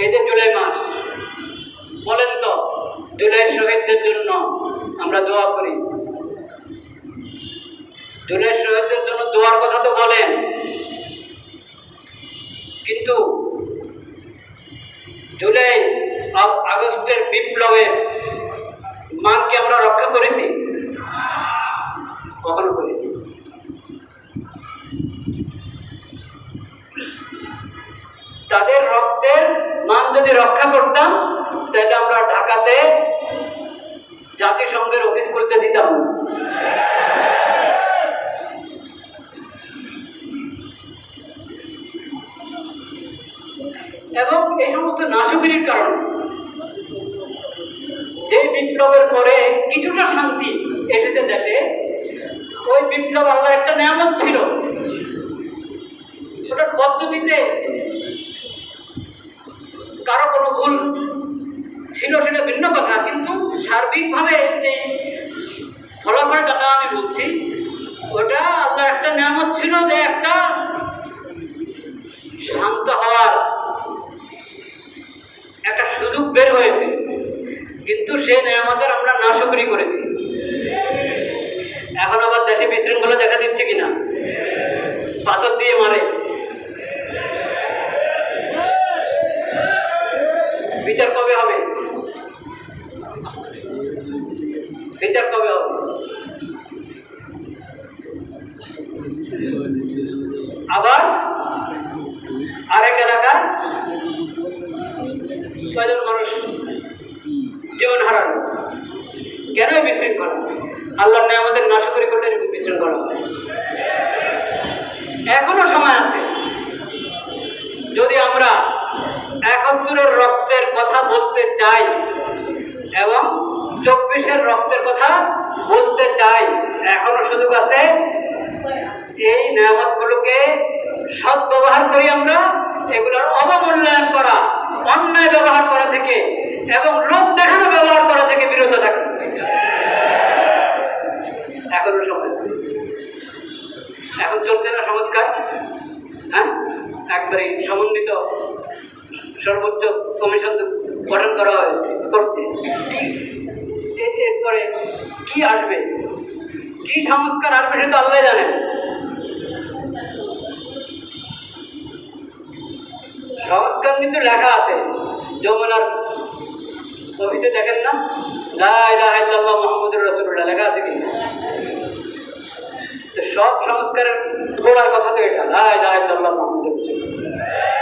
এই যে জুলাই মাস, বলেন তো জুলাই শহীদদের জন্য আমরা দোয়া করি। জুলাই শহীদদের জন্য দোয়ার কথা তো বলেন, কিন্তু জুলাই আগস্টের বিপ্লবের মানকে আমরা রক্ষা করেছি? কখনো করিনি। তাদের রক্তের মান যদি রক্ষা করতাম তাহলে আমরা ঢাকাতে জাতিসংঘের অফিস খুলতে দিতাম না। এবং এই সমস্ত নাশকরির কারণে যে বিপ্লবের পরে কিছুটা শান্তি এসেছে দেশে, ওই বিপ্লব আল্লাহর একটা নিয়ামত ছিল। ওটার পদ্ধতিতে কারো কোনো ভুল ছিল সেটা ভিন্ন কথা, কিন্তু সার্বিকভাবে যে ফলাফলটা আমি বলছি, ওটা আল্লাহর একটা নিয়ামত ছিল, যে একটা শান্ত হওয়ার একটা সুযোগ বের হয়েছে। কিন্তু সেই নিয়ামতের আমরা নাশকরি করেছি। এখন আবার দেশে বিশৃঙ্খলা দেখা দিচ্ছে কিনা? পাথর দিয়ে মারে। বিচার কবে হবে? বিচার কবে হবে? আবার আরেক এলাকায় কয়জন মানুষ জীবন হারানো। কেন বিশৃঙ্খলা? আল্লাহর নিয়ামতের নাশকরি করলে বিশৃঙ্খলা হয়। এখনো সময় আছে, যদি আমরা ৭১-এর রক্তের কথা বলতে চাই এবং ২৪-এর রক্তের কথা বলতে চাই, এখনো সুযোগ আছে। এই নিয়ামতগুলোকে সদ্ব্যবহার করি আমরা, এগুলোর অবমূল্যায়ন করা, অন্যায় ব্যবহার করা থেকে এবং লোক দেখানো ব্যবহার করা থেকে বিরত থাকি। এখনো সময়। এখন চলছে না সংস্কার? হ্যাঁ, একবারে সমন্বিত সর্বোচ্চ কমিশন গঠন করা হয়েছে, করছে। এরপরে কি আসবে, কি সংস্কার আসবে সেটা আল্লাহ জানেন। সংস্কার কিন্তু লেখা আছে যমুনার অফিসে, দেখেন না, লা ইলাহা ইল্লাল্লাহ মুহাম্মাদুর রাসূলুল্লাহ লেখা আছে কি? সব সংস্কারের গোড়ার কথা তো এটা, লা ইলাহা ইল্লাল্লাহ মুহাম্মাদুর রাসূলুল্লাহ।